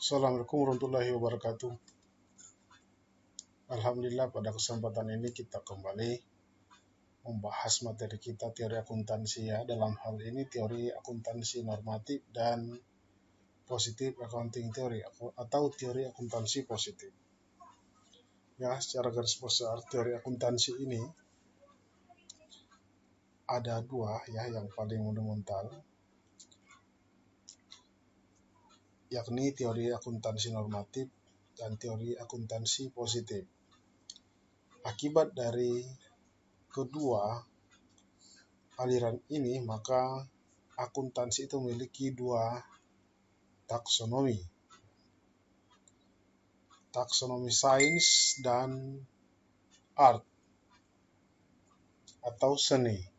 Assalamualaikum warahmatullahi wabarakatuh. Alhamdulillah pada kesempatan ini kita kembali membahas materi kita teori akuntansi ya. Dalam hal ini teori akuntansi normatif dan positif accounting theory atau teori akuntansi positif. Ya, secara garis besar teori akuntansi ini ada dua ya yang paling fundamental, yakni teori akuntansi normatif dan teori akuntansi positif. Akibat dari kedua aliran ini, maka akuntansi itu memiliki dua taksonomi. Taksonomi sains dan art atau seni.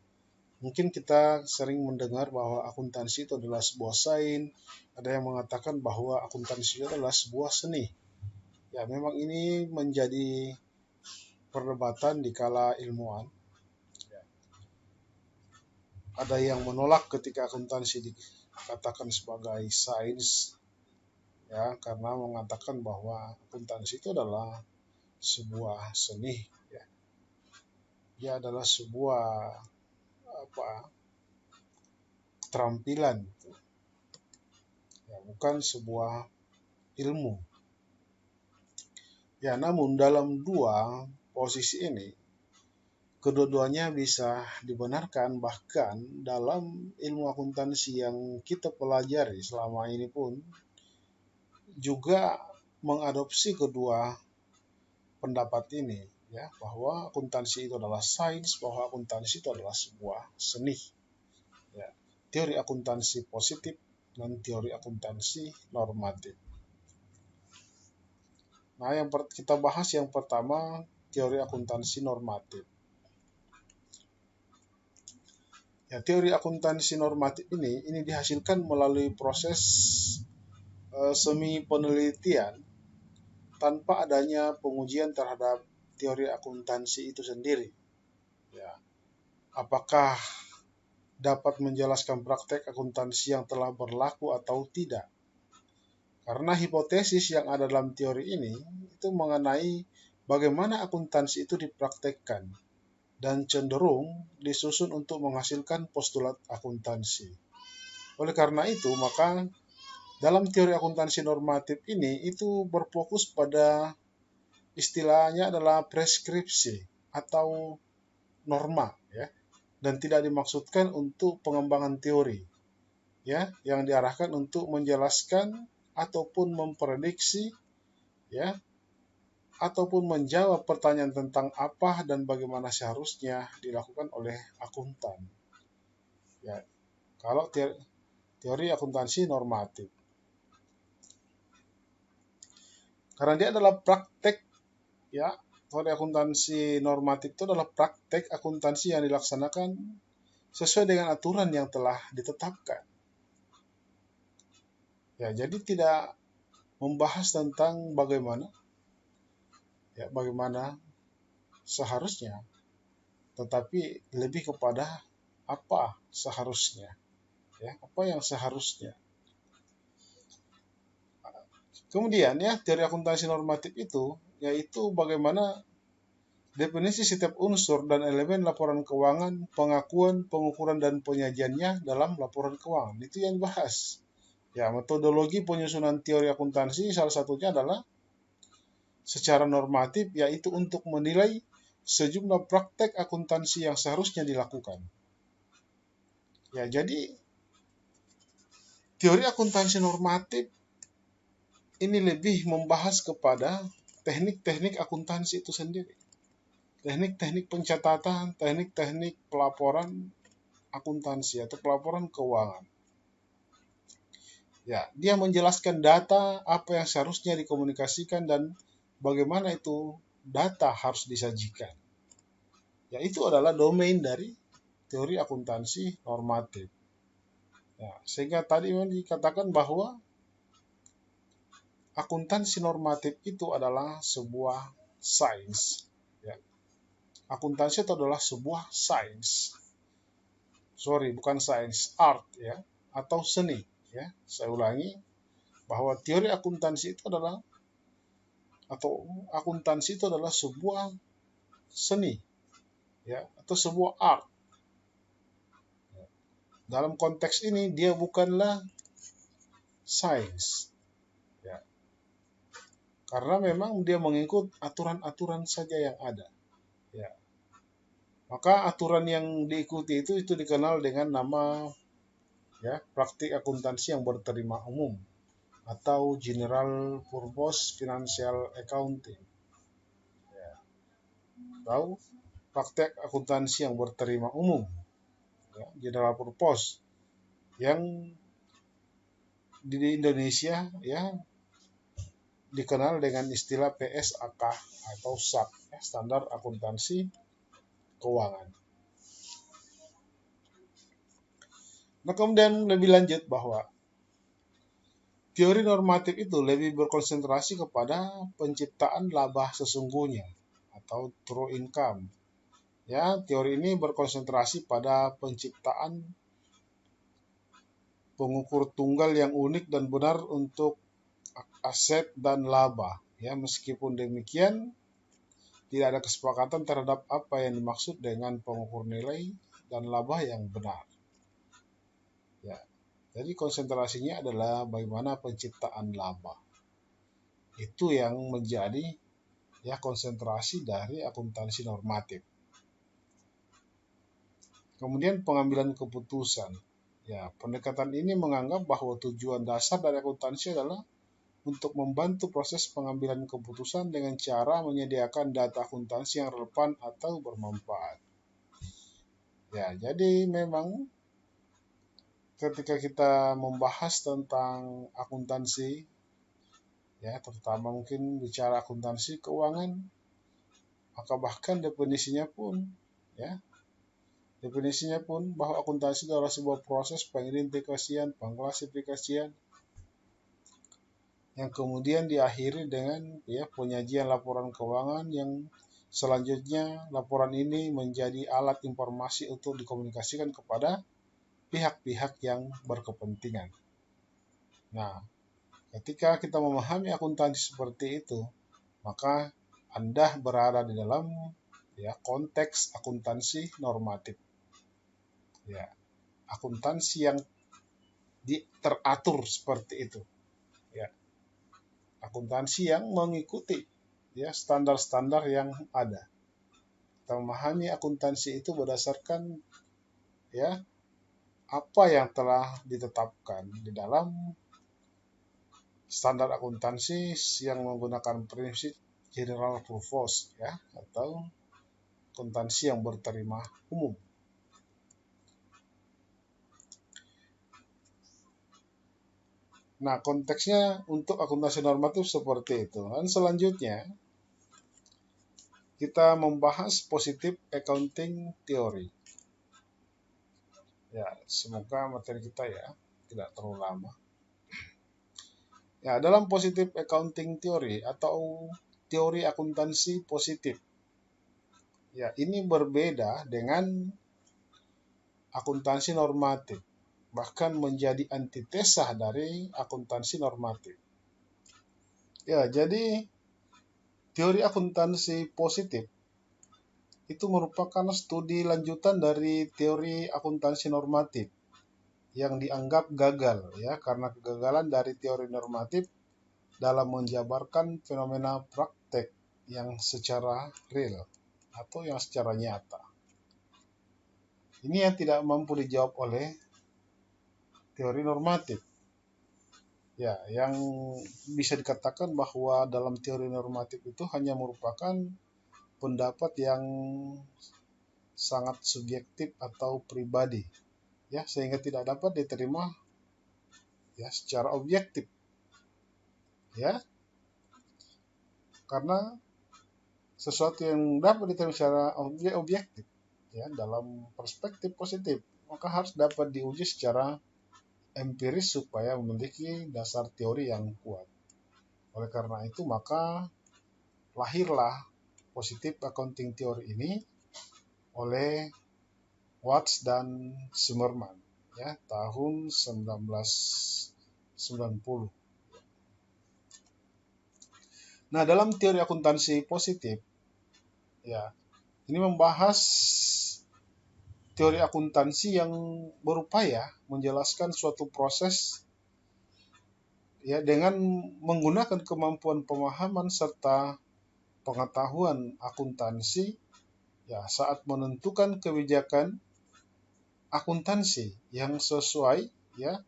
Mungkin kita sering mendengar bahwa akuntansi itu adalah sebuah sains, ada yang mengatakan bahwa akuntansi itu adalah sebuah seni. Ya, memang ini menjadi perdebatan di kala ilmuwan. Ada yang menolak ketika akuntansi dikatakan sebagai sains, ya, karena mengatakan bahwa akuntansi itu adalah sebuah seni, ya. Dia adalah sebuah keterampilan, ya, bukan sebuah ilmu. Ya, namun dalam dua posisi ini kedua-duanya bisa dibenarkan, bahkan dalam ilmu akuntansi yang kita pelajari selama ini pun juga mengadopsi kedua pendapat ini, ya, bahwa akuntansi itu adalah sains, bahwa akuntansi itu adalah sebuah seni. Ya, teori akuntansi positif dan teori akuntansi normatif. Nah, yang kita bahas yang pertama teori akuntansi normatif. Ya, teori akuntansi normatif ini dihasilkan melalui proses semi penelitian tanpa adanya pengujian terhadap teori akuntansi itu sendiri. Ya, apakah dapat menjelaskan praktek akuntansi yang telah berlaku atau tidak? Karena hipotesis yang ada dalam teori ini itu mengenai bagaimana akuntansi itu dipraktekkan dan cenderung disusun untuk menghasilkan postulat akuntansi. Oleh karena itu, maka dalam teori akuntansi normatif ini itu berfokus pada istilahnya adalah preskripsi atau norma, ya, dan tidak dimaksudkan untuk pengembangan teori, ya, yang diarahkan untuk menjelaskan ataupun memprediksi, ya, ataupun menjawab pertanyaan tentang apa dan bagaimana seharusnya dilakukan oleh akuntan. Ya, kalau teori akuntansi normatif, karena dia adalah praktek, ya, teori akuntansi normatif itu adalah praktek akuntansi yang dilaksanakan sesuai dengan aturan yang telah ditetapkan. Ya, jadi tidak membahas tentang bagaimana seharusnya, tetapi lebih kepada apa seharusnya, ya, apa yang seharusnya. Kemudian, ya, teori akuntansi normatif itu yaitu bagaimana definisi setiap unsur dan elemen laporan keuangan, pengakuan, pengukuran, dan penyajiannya dalam laporan keuangan. Itu yang dibahas. Ya, metodologi penyusunan teori akuntansi salah satunya adalah secara normatif, yaitu untuk menilai sejumlah praktek akuntansi yang seharusnya dilakukan. Ya, jadi teori akuntansi normatif ini lebih membahas kepada teknik-teknik akuntansi itu sendiri. Teknik-teknik pencatatan, teknik-teknik pelaporan akuntansi atau pelaporan keuangan. Ya, dia menjelaskan data apa yang seharusnya dikomunikasikan dan bagaimana itu data harus disajikan. Ya, itu adalah domain dari teori akuntansi normatif. Ya, sehingga tadi dikatakan bahwa akuntansi normatif itu adalah sebuah sains. Ya. Akuntansi itu adalah sebuah sains. Bukan sains, art, ya, atau seni. Ya, saya ulangi, bahwa teori akuntansi itu adalah sebuah seni, ya, atau sebuah art. Dalam konteks ini dia bukanlah sains, ya, karena memang dia mengikut aturan-aturan saja yang ada, ya. Maka aturan yang diikuti itu dikenal dengan nama, ya, praktik akuntansi yang berterima umum atau General Purpose Financial Accounting. Ya. Tahu praktek akuntansi yang berterima umum, ya, General Purpose, yang di Indonesia, ya, dikenal dengan istilah PSAK atau SAK, ya, Standar Akuntansi Keuangan. Nah, kemudian lebih lanjut bahwa teori normatif itu lebih berkonsentrasi kepada penciptaan laba sesungguhnya atau true income. Ya, teori ini berkonsentrasi pada penciptaan pengukur tunggal yang unik dan benar untuk aset dan laba. Ya, meskipun demikian, tidak ada kesepakatan terhadap apa yang dimaksud dengan pengukur nilai dan laba yang benar. Ya, jadi konsentrasinya adalah bagaimana penciptaan laba. Itu yang menjadi, ya, konsentrasi dari akuntansi normatif. Kemudian pengambilan keputusan. Ya, pendekatan ini menganggap bahwa tujuan dasar dari akuntansi adalah untuk membantu proses pengambilan keputusan dengan cara menyediakan data akuntansi yang relevan atau bermanfaat. Ya, jadi memang ketika kita membahas tentang akuntansi, ya, terutama mungkin bicara akuntansi keuangan, maka bahkan definisinya pun bahwa akuntansi adalah sebuah proses pengidentifikasian, pengklasifikasian yang kemudian diakhiri dengan, ya, penyajian laporan keuangan yang selanjutnya laporan ini menjadi alat informasi untuk dikomunikasikan kepada pihak-pihak yang berkepentingan. Nah, ketika kita memahami akuntansi seperti itu, maka Anda berada di dalam, ya, konteks akuntansi normatif. Ya, akuntansi yang teratur seperti itu. Ya, akuntansi yang mengikuti, ya, standar-standar yang ada. Kita memahami akuntansi itu berdasarkan, ya, apa yang telah ditetapkan di dalam standar akuntansi yang menggunakan prinsip general purpose, ya, atau akuntansi yang berterima umum. Nah, konteksnya untuk akuntansi normatif seperti itu. Dan selanjutnya kita membahas positive accounting theory. Ya, semoga materi kita, ya, tidak terlalu lama. Ya, dalam positive accounting theory atau teori akuntansi positif, ya, ini berbeda dengan akuntansi normatif, bahkan menjadi antitesa dari akuntansi normatif. Ya, jadi teori akuntansi positif itu merupakan studi lanjutan dari teori akuntansi normatif yang dianggap gagal, ya, karena kegagalan dari teori normatif dalam menjabarkan fenomena praktek yang secara real atau yang secara nyata. Ini yang tidak mampu dijawab oleh teori normatif. Ya, yang bisa dikatakan bahwa dalam teori normatif itu hanya merupakan pendapat yang sangat subjektif atau pribadi, ya, sehingga tidak dapat diterima, ya, secara objektif, ya, karena sesuatu yang dapat diterima secara objektif, ya, dalam perspektif positif, maka harus dapat diuji secara empiris supaya memiliki dasar teori yang kuat. Oleh karena itu, maka lahirlah positive accounting theory ini oleh Watts dan Zimmerman, ya, tahun 1990. Nah, dalam teori akuntansi positif, ya, ini membahas teori akuntansi yang berupaya menjelaskan suatu proses ya dengan menggunakan kemampuan pemahaman serta pengetahuan akuntansi ya saat menentukan kebijakan akuntansi yang sesuai ya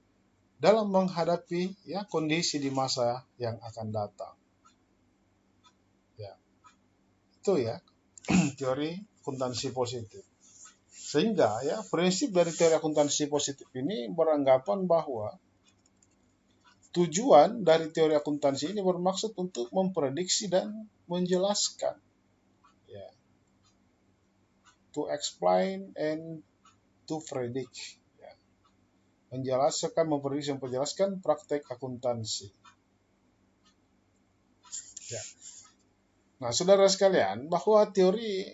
dalam menghadapi ya kondisi di masa yang akan datang. Ya, itu ya teori akuntansi positif. Sehingga ya prinsip dari teori akuntansi positif ini beranggapan bahwa tujuan dari teori akuntansi ini bermaksud untuk memprediksi dan menjelaskan ya, to explain and to predict ya. Menjelaskan, memprediksi, menjelaskan praktek akuntansi. Ya. Nah, saudara sekalian, bahwa teori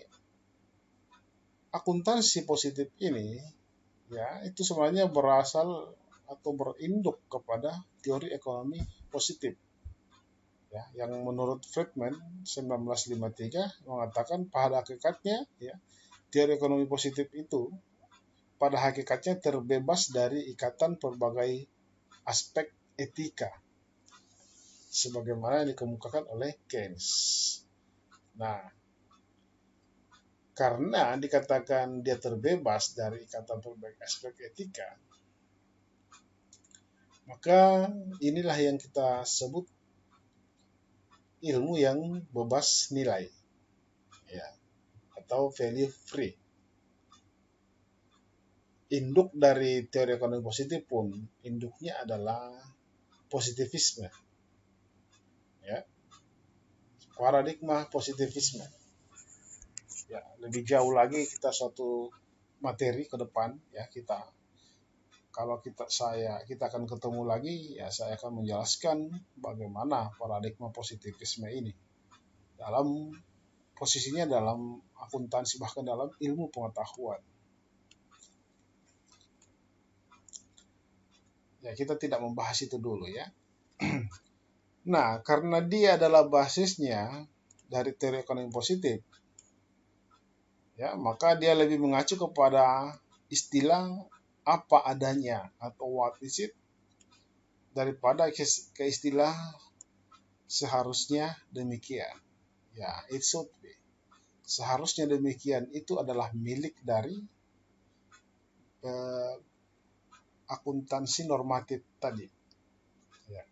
akuntansi positif ini ya itu sebenarnya berasal atau berinduk kepada teori ekonomi positif ya yang menurut Friedman 1953 mengatakan pada hakikatnya ya teori ekonomi positif itu pada hakikatnya terbebas dari ikatan berbagai aspek etika sebagaimana yang dikemukakan oleh Keynes. Nah, karena dikatakan dia terbebas dari ikatan berbagai aspek etika, maka inilah yang kita sebut ilmu yang bebas nilai ya atau value free. Induk dari teori ekonomi positif pun induknya adalah positivisme ya paradigma positivisme ya lebih jauh lagi kita suatu materi ke depan ya kita akan ketemu lagi ya saya akan menjelaskan bagaimana paradigma positivisme ini dalam posisinya dalam akuntansi bahkan dalam ilmu pengetahuan. Ya, kita tidak membahas itu dulu ya. Nah, karena dia adalah basisnya dari teori ekonomi positif, ya, maka dia lebih mengacu kepada istilah apa adanya atau what is it daripada ke istilah seharusnya demikian. Ya, it should be. Seharusnya demikian itu adalah milik dari eh, akuntansi normatif tadi. Ya.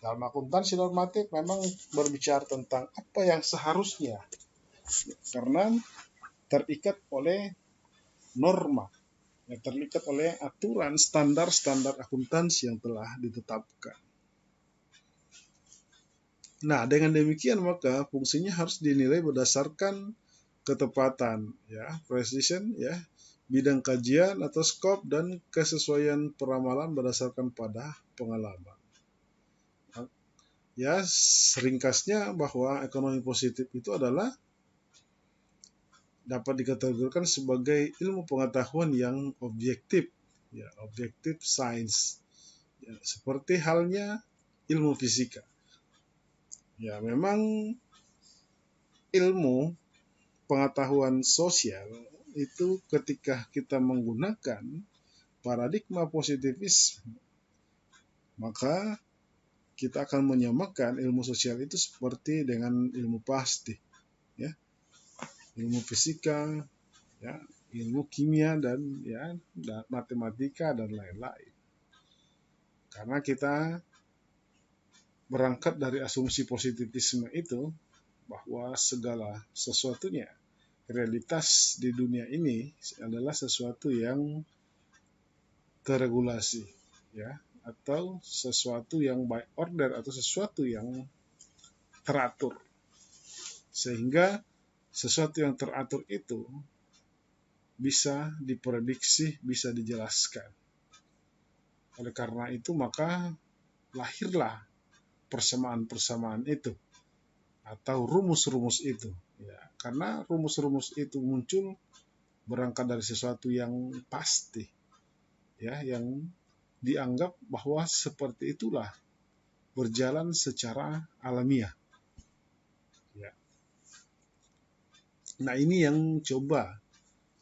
Dalam akuntansi normatif memang berbicara tentang apa yang seharusnya karena terikat oleh norma, yang terikat oleh aturan standar-standar akuntansi yang telah ditetapkan. Nah, dengan demikian maka fungsinya harus dinilai berdasarkan ketepatan, ya, precision, ya, bidang kajian atau skop dan kesesuaian peramalan berdasarkan pada pengalaman. Ya, ringkasnya bahwa ekonomi positif itu adalah dapat dikategorikan sebagai ilmu pengetahuan yang objektif, ya, objektif sains, ya, seperti halnya ilmu fisika. Ya, memang ilmu pengetahuan sosial itu ketika kita menggunakan paradigma positivisme, maka kita akan menyamakan ilmu sosial itu seperti dengan ilmu pasti, ya, ilmu fisika, ya, ilmu kimia dan ya matematika dan lain-lain. Karena kita berangkat dari asumsi positivisme itu bahwa segala sesuatunya realitas di dunia ini adalah sesuatu yang terregulasi ya atau sesuatu yang by order atau sesuatu yang teratur sehingga sesuatu yang teratur itu bisa diprediksi, bisa dijelaskan. Oleh karena itu maka lahirlah persamaan-persamaan itu atau rumus-rumus itu ya karena rumus-rumus itu muncul berangkat dari sesuatu yang pasti ya yang dianggap bahwa seperti itulah berjalan secara alamiah Nah, ini yang coba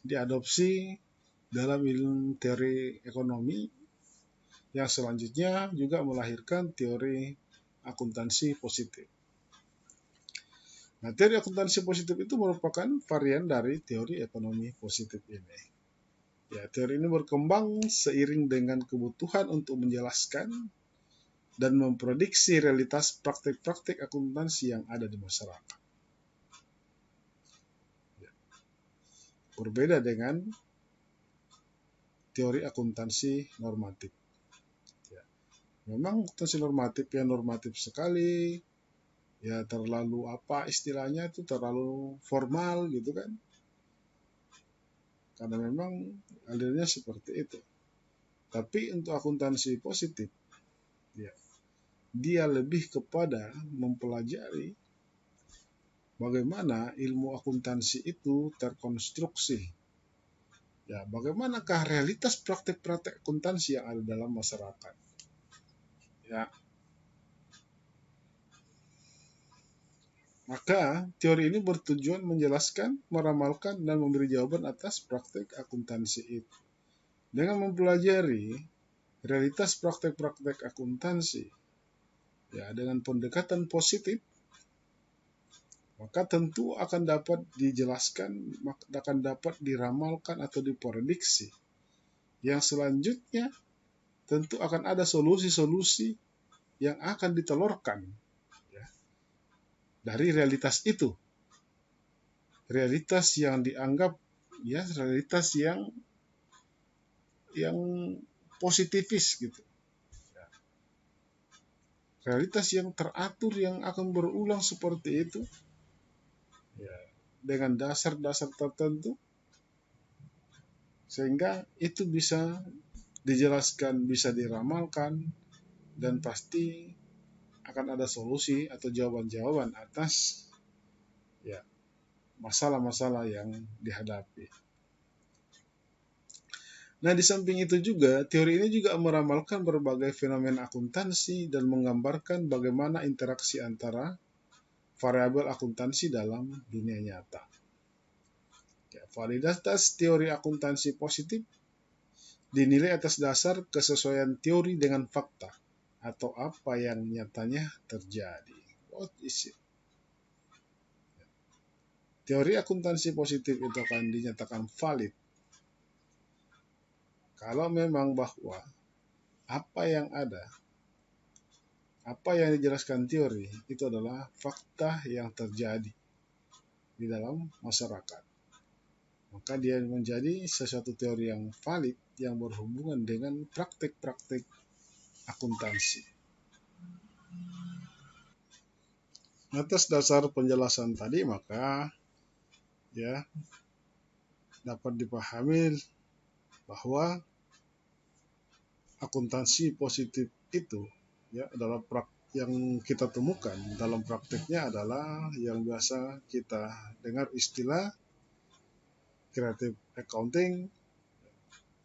diadopsi dalam ilmu teori ekonomi yang selanjutnya juga melahirkan teori akuntansi positif. Nah, teori akuntansi positif itu merupakan varian dari teori ekonomi positif ini. Ya, teori ini berkembang seiring dengan kebutuhan untuk menjelaskan dan memprediksi realitas praktik-praktik akuntansi yang ada di masyarakat. Ya, berbeda dengan teori akuntansi normatif. Ya, memang akuntansi normatif yang normatif sekali, ya terlalu apa istilahnya itu terlalu formal gitu kan. Karena memang alirnya seperti itu. Tapi untuk akuntansi positif, ya, dia lebih kepada mempelajari bagaimana ilmu akuntansi itu terkonstruksi. Ya, bagaimanakah realitas praktek-praktek akuntansi yang ada dalam masyarakat. Ya, maka teori ini bertujuan menjelaskan, meramalkan, dan memberi jawaban atas praktek akuntansi itu. Dengan mempelajari realitas praktek-praktek akuntansi, ya dengan pendekatan positif, maka tentu akan dapat dijelaskan, akan dapat diramalkan atau diprediksi. Yang selanjutnya tentu akan ada solusi-solusi yang akan ditelurkan, ya, dari realitas itu. Realitas yang dianggap, ya, realitas yang positifis gitu. Realitas yang teratur yang akan berulang seperti itu, ya, dengan dasar-dasar tertentu, sehingga itu bisa dijelaskan, bisa diramalkan, dan pasti akan ada solusi atau jawaban-jawaban atas, ya, masalah-masalah yang dihadapi. Nah, di samping itu juga, teori ini juga meramalkan berbagai fenomena akuntansi dan menggambarkan bagaimana interaksi antara variabel akuntansi dalam dunia nyata. Ya, validitas teori akuntansi positif dinilai atas dasar kesesuaian teori dengan fakta atau apa yang nyatanya terjadi. What is it? Teori akuntansi positif itu akan dinyatakan valid kalau memang bahwa apa yang ada, apa yang dijelaskan teori itu adalah fakta yang terjadi di dalam masyarakat. Maka dia menjadi sesuatu teori yang valid yang berhubungan dengan praktik-praktik akuntansi. Atas dasar penjelasan tadi, maka ya dapat dipahami bahwa akuntansi positif itu, ya, adalah yang kita temukan dalam prakteknya adalah yang biasa kita dengar istilah creative accounting,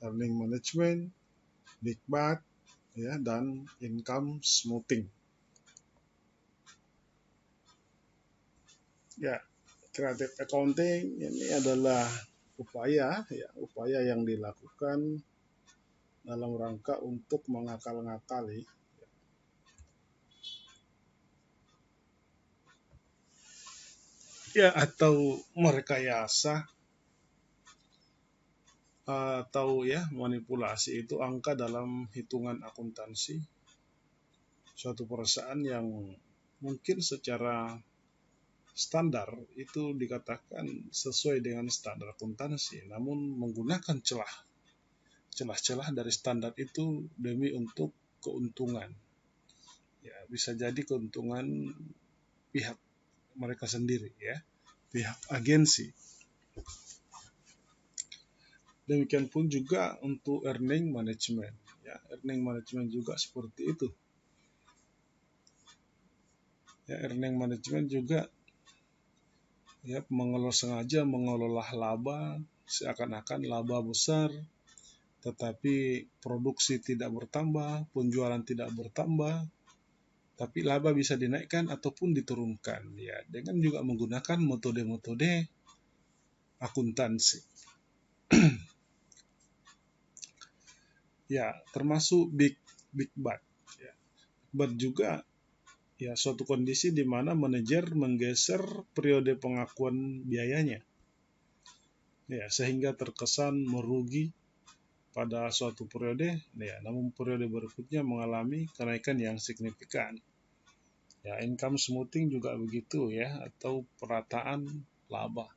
earning management, big bad, ya, dan income smoothing. Ya, creative accounting ini adalah upaya yang dilakukan dalam rangka untuk mengakal-ngakali, ya, atau merekayasa atau ya manipulasi itu angka dalam hitungan akuntansi suatu perusahaan yang mungkin secara standar itu dikatakan sesuai dengan standar akuntansi, namun menggunakan celah-celah dari standar itu demi untuk keuntungan. Ya, bisa jadi keuntungan pihak mereka sendiri, ya, pihak agensi. Demikian pun juga untuk earning management. Ya, earning management juga seperti itu. Ya, earning management juga, ya, sengaja mengelola laba seakan-akan laba besar, tetapi produksi tidak bertambah, penjualan tidak bertambah, tapi laba bisa dinaikkan ataupun diturunkan, ya, dengan juga menggunakan metode-metode akuntansi. Ya, termasuk big bad. Ya. Bad juga ya suatu kondisi di mana manajer menggeser periode pengakuan biayanya. Ya, sehingga terkesan merugi pada suatu periode, ya, namun periode berikutnya mengalami kenaikan yang signifikan. Ya, income smoothing juga begitu ya, atau perataan laba.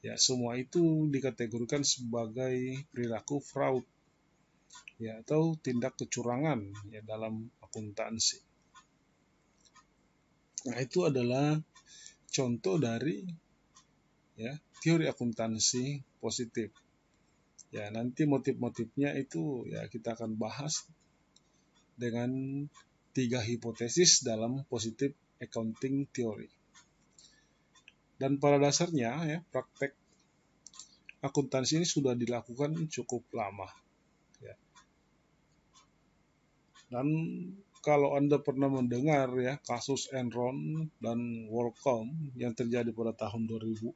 Ya, semua itu dikategorikan sebagai perilaku fraud, ya, atau tindak kecurangan ya dalam akuntansi. Nah, itu adalah contoh dari ya teori akuntansi positif. Ya, nanti motif-motifnya itu ya kita akan bahas dengan 3 hipotesis dalam positif accounting theory. Dan pada dasarnya ya praktek akuntansi ini sudah dilakukan cukup lama. Ya. Dan kalau Anda pernah mendengar ya kasus Enron dan WorldCom yang terjadi pada tahun 2000,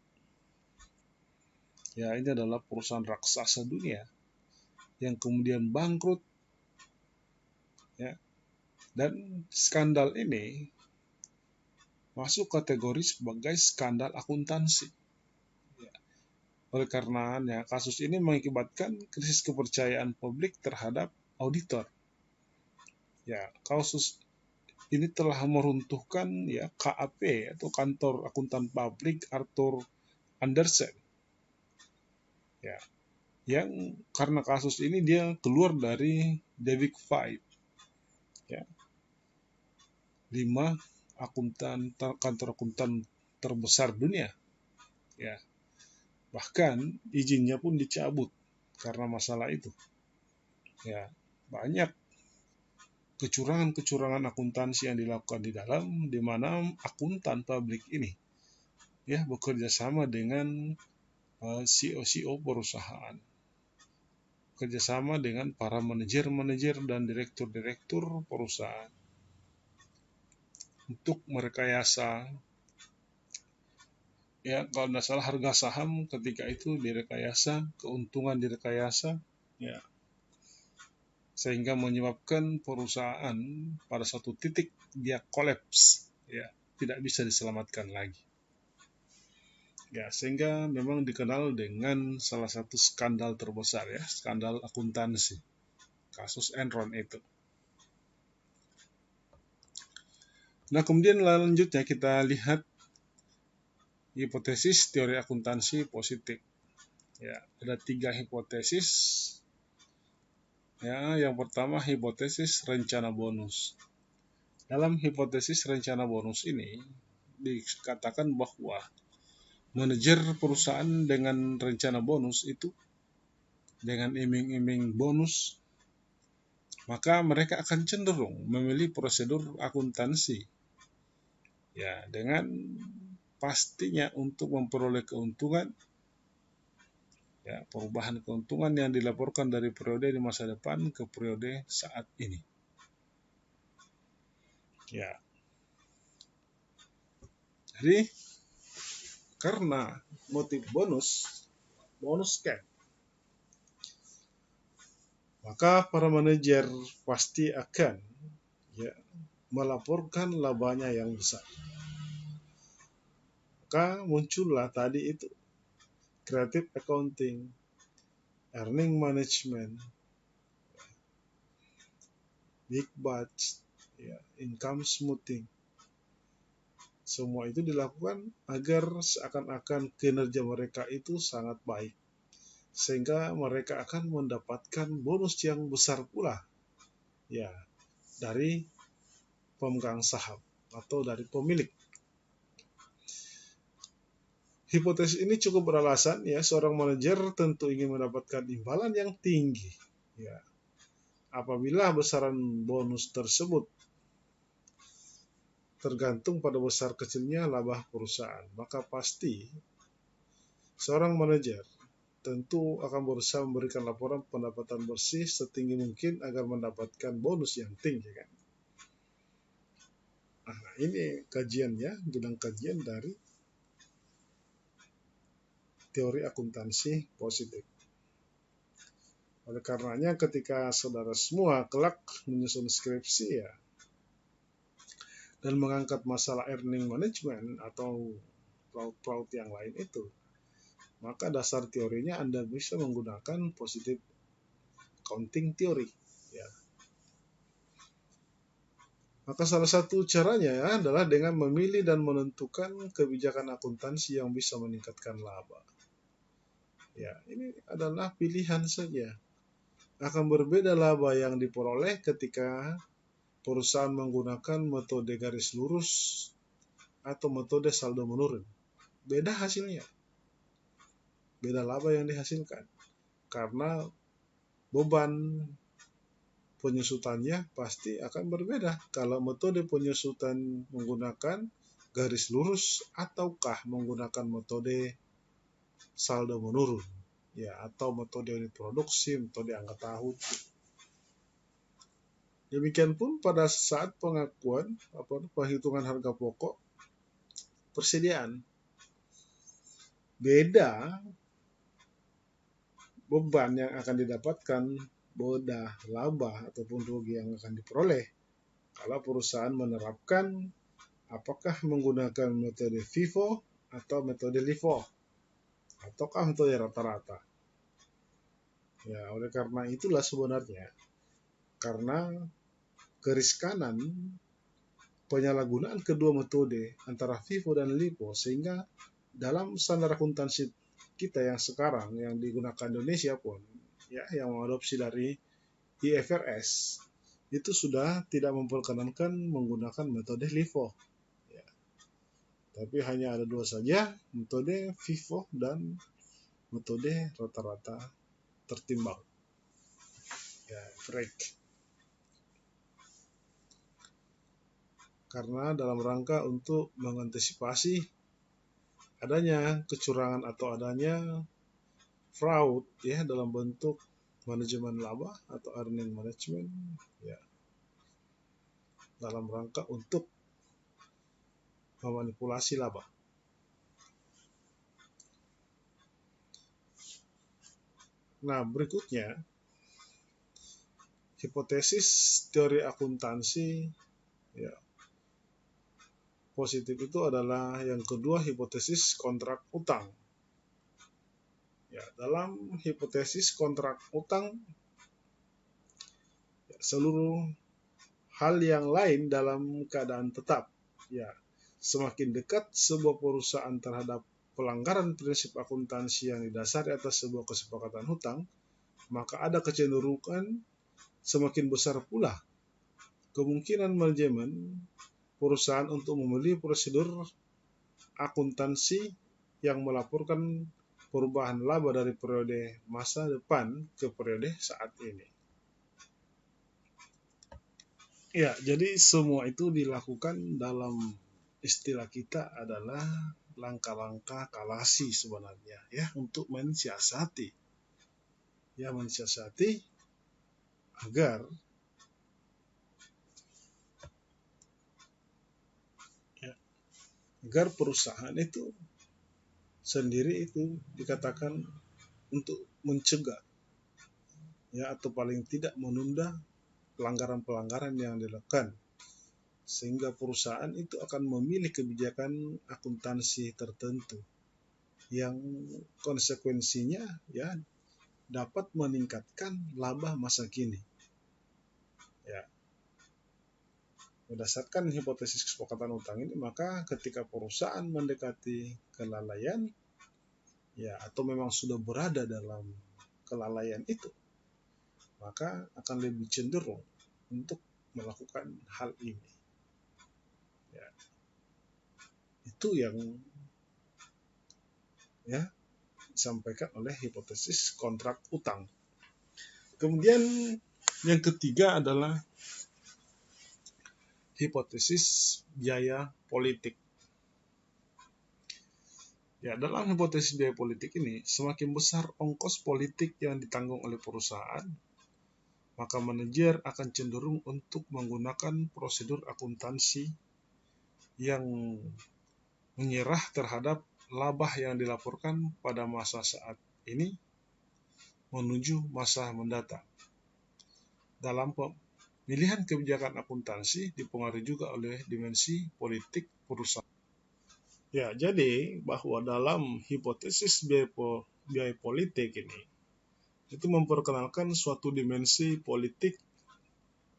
ya ini adalah perusahaan raksasa dunia yang kemudian bangkrut. Ya. Dan skandal ini masuk kategori sebagai skandal akuntansi. Ya. Oleh karenanya, kasus ini mengakibatkan krisis kepercayaan publik terhadap auditor. Ya, kasus ini telah meruntuhkan ya KAP atau kantor akuntan publik Arthur Andersen. Ya, yang karena kasus ini dia keluar dari The Big Five. Ya. 5 kantor akuntan terbesar dunia. Ya. Bahkan izinnya pun dicabut karena masalah itu. Ya, banyak kecurangan-kecurangan akuntansi yang dilakukan di mana akuntan publik ini ya bekerja sama dengan CEO perusahaan, kerjasama dengan para manajer-manajer dan direktur-direktur perusahaan untuk merekayasa ya kalau tidak salah harga saham ketika itu direkayasa, keuntungan direkayasa ya sehingga menyebabkan perusahaan pada satu titik dia kolaps ya tidak bisa diselamatkan lagi. Ya, sehingga memang dikenal dengan salah satu skandal terbesar ya, skandal akuntansi. Kasus Enron itu. Nah, kemudian lanjutnya kita lihat hipotesis teori akuntansi positif. Ya, ada 3 hipotesis. Ya, yang pertama hipotesis rencana bonus. Dalam hipotesis rencana bonus ini dikatakan bahwa manajer perusahaan dengan rencana bonus itu dengan iming-iming bonus maka mereka akan cenderung memilih prosedur akuntansi ya dengan pastinya untuk memperoleh keuntungan ya perubahan keuntungan yang dilaporkan dari periode di masa depan ke periode saat ini. Ya. Jadi karena motif bonus scam, maka para manajer pasti akan ya melaporkan labanya yang besar. Maka muncullah tadi itu creative accounting, earning management, big batch, ya, income smoothing. Semua itu dilakukan agar seakan-akan kinerja mereka itu sangat baik. Sehingga mereka akan mendapatkan bonus yang besar pula. Ya, dari pemegang saham atau dari pemilik. Hipotesis ini cukup beralasan ya seorang manajer tentu ingin mendapatkan imbalan yang tinggi. Ya. Apabila besaran bonus tersebut tergantung pada besar kecilnya laba perusahaan, maka pasti seorang manajer tentu akan berusaha memberikan laporan pendapatan bersih setinggi mungkin agar mendapatkan bonus yang tinggi kan. Nah, ini kajiannya, bidang kajian dari teori akuntansi positif. Oleh karenanya ketika saudara semua kelak menyusun skripsi ya dan mengangkat masalah earning management atau pelaut yang lain itu, maka dasar teorinya Anda bisa menggunakan positive accounting theory. Ya. Maka salah satu caranya adalah dengan memilih dan menentukan kebijakan akuntansi yang bisa meningkatkan laba. Ya, ini adalah pilihan saja. Akan berbeda laba yang diperoleh ketika perusahaan menggunakan metode garis lurus atau metode saldo menurun. Beda hasilnya. Beda laba yang dihasilkan. Karena beban penyusutannya pasti akan berbeda. Kalau metode penyusutan menggunakan garis lurus ataukah menggunakan metode saldo menurun. Ya, atau metode unit produksi, metode angka tahun. Demikian pun pada saat pengakuan perhitungan harga pokok persediaan. Beda beban yang akan didapatkan, beda laba ataupun rugi yang akan diperoleh kalau perusahaan menerapkan apakah menggunakan metode FIFO atau metode LIFO ataukah metode rata-rata. Ya, oleh karena itulah sebenarnya karena garis kanan penyalahgunaan kedua metode antara FIFO dan LIFO sehingga dalam standar akuntansi kita yang sekarang yang digunakan Indonesia pun ya yang mengadopsi dari IFRS itu sudah tidak memperkenankan menggunakan metode LIFO ya. Tapi hanya ada dua saja, metode FIFO dan metode rata-rata tertimbang ya, break. Karena dalam rangka untuk mengantisipasi adanya kecurangan atau adanya fraud ya dalam bentuk manajemen laba atau earning management ya dalam rangka untuk memanipulasi laba. Nah, berikutnya hipotesis teori akuntansi ya positif itu adalah yang kedua hipotesis kontrak utang. Ya, dalam hipotesis kontrak utang ya, seluruh hal yang lain dalam keadaan tetap. Ya, semakin dekat sebuah perusahaan terhadap pelanggaran prinsip akuntansi yang didasari atas sebuah kesepakatan hutang, maka ada kecenderungan semakin besar pula kemungkinan manajemen perusahaan untuk memilih prosedur akuntansi yang melaporkan perubahan laba dari periode masa depan ke periode saat ini. Ya, jadi semua itu dilakukan dalam istilah kita adalah langkah-langkah kalasi sebenarnya ya untuk mensiasati agar perusahaan itu sendiri itu dikatakan untuk mencegah ya atau paling tidak menunda pelanggaran-pelanggaran yang dilakukan sehingga perusahaan itu akan memilih kebijakan akuntansi tertentu yang konsekuensinya ya dapat meningkatkan laba masa kini. Ya. Berdasarkan hipotesis kesepakatan utang ini, maka ketika perusahaan mendekati kelalaian ya atau memang sudah berada dalam kelalaian itu, maka akan lebih cenderung untuk melakukan hal ini. Ya. Itu yang ya disampaikan oleh hipotesis kontrak utang. Kemudian yang ketiga adalah hipotesis biaya politik. Ya, dalam hipotesis biaya politik ini, semakin besar ongkos politik yang ditanggung oleh perusahaan, maka manajer akan cenderung untuk menggunakan prosedur akuntansi yang menyerah terhadap laba yang dilaporkan pada masa saat ini menuju masa mendatang. Dalam pemilihan kebijakan akuntansi dipengaruhi juga oleh dimensi politik perusahaan. Ya, jadi bahwa dalam hipotesis biaya politik ini itu memperkenalkan suatu dimensi politik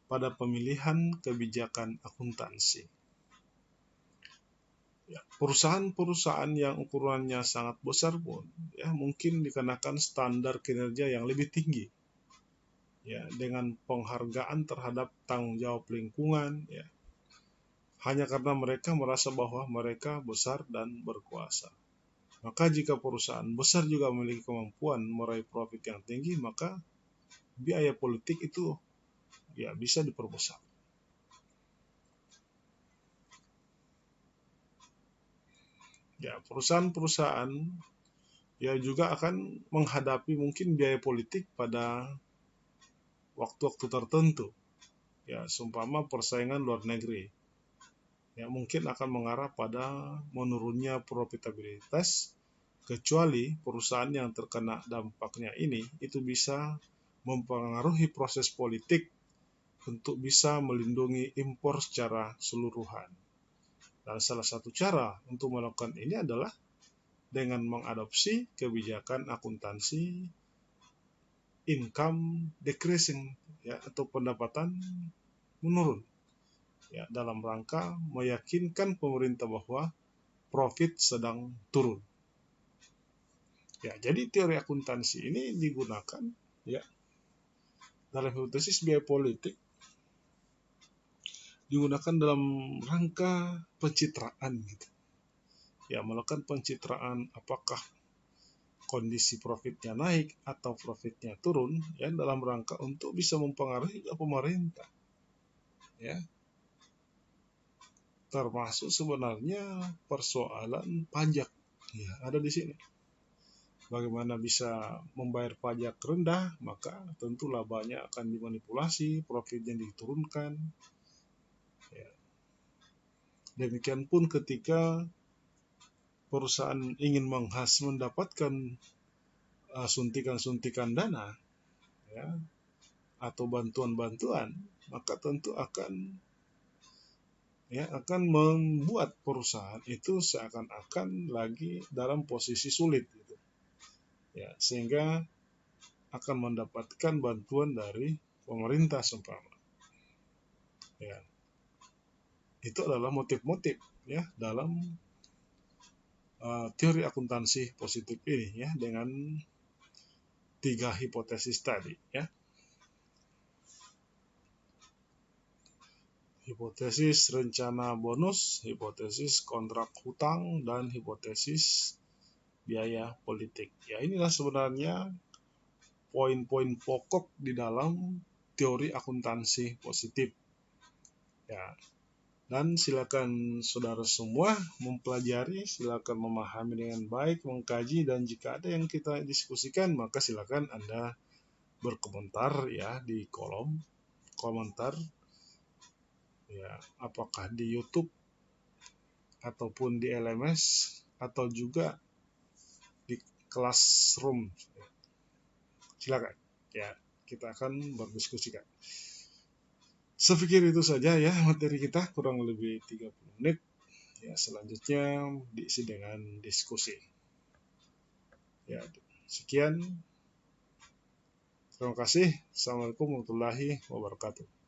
pada pemilihan kebijakan akuntansi. Ya, perusahaan-perusahaan yang ukurannya sangat besar pun ya mungkin dikenakan standar kinerja yang lebih tinggi. Ya, dengan penghargaan terhadap tanggung jawab lingkungan ya. Hanya karena mereka merasa bahwa mereka besar dan berkuasa. Maka jika perusahaan besar juga memiliki kemampuan meraih profit yang tinggi, maka biaya politik itu ya bisa diperbesar. Ya, perusahaan-perusahaan ya juga akan menghadapi mungkin biaya politik pada waktu-waktu tertentu. Ya, seumpama persaingan luar negeri. Ya, mungkin akan mengarah pada menurunnya profitabilitas, kecuali perusahaan yang terkena dampaknya ini itu bisa mempengaruhi proses politik untuk bisa melindungi impor secara keseluruhan. Dan salah satu cara untuk melakukan ini adalah dengan mengadopsi kebijakan akuntansi income decreasing ya, atau pendapatan menurun. Ya, dalam rangka meyakinkan pemerintah bahwa profit sedang turun. Ya, jadi teori akuntansi ini digunakan ya dalam hipotesis biaya politik, digunakan dalam rangka pencitraan gitu. Ya, melakukan pencitraan apakah kondisi profitnya naik atau profitnya turun ya dalam rangka untuk bisa mempengaruhi pemerintah. Ya. Termasuk sebenarnya persoalan pajak ya ada di sini. Bagaimana bisa membayar pajak rendah, maka tentu labanya akan dimanipulasi, profitnya diturunkan. Ya. Demikian pun ketika perusahaan ingin mendapatkan suntikan-suntikan dana, ya, atau bantuan-bantuan, maka tentu akan membuat perusahaan itu seakan-akan lagi dalam posisi sulit, gitu. Ya, sehingga akan mendapatkan bantuan dari pemerintah seumpama. Ya, itu adalah motif-motif ya dalam teori akuntansi positif ini ya dengan 3 hipotesis tadi ya. Hipotesis rencana bonus, hipotesis kontrak hutang, dan hipotesis biaya politik. Ya, inilah sebenarnya poin-poin pokok di dalam teori akuntansi positif. Ya, dan silakan saudara semua mempelajari, silakan memahami dengan baik, mengkaji, dan jika ada yang kita diskusikan, maka silakan Anda berkomentar ya di kolom komentar. Ya, apakah di YouTube ataupun di LMS atau juga di Classroom. Silakan. Ya, kita akan berdiskusikan. Saya pikir itu saja ya materi kita, kurang lebih 30 menit. Ya, selanjutnya diisi dengan diskusi. Ya, sekian. Terima kasih. Assalamualaikum warahmatullahi wabarakatuh.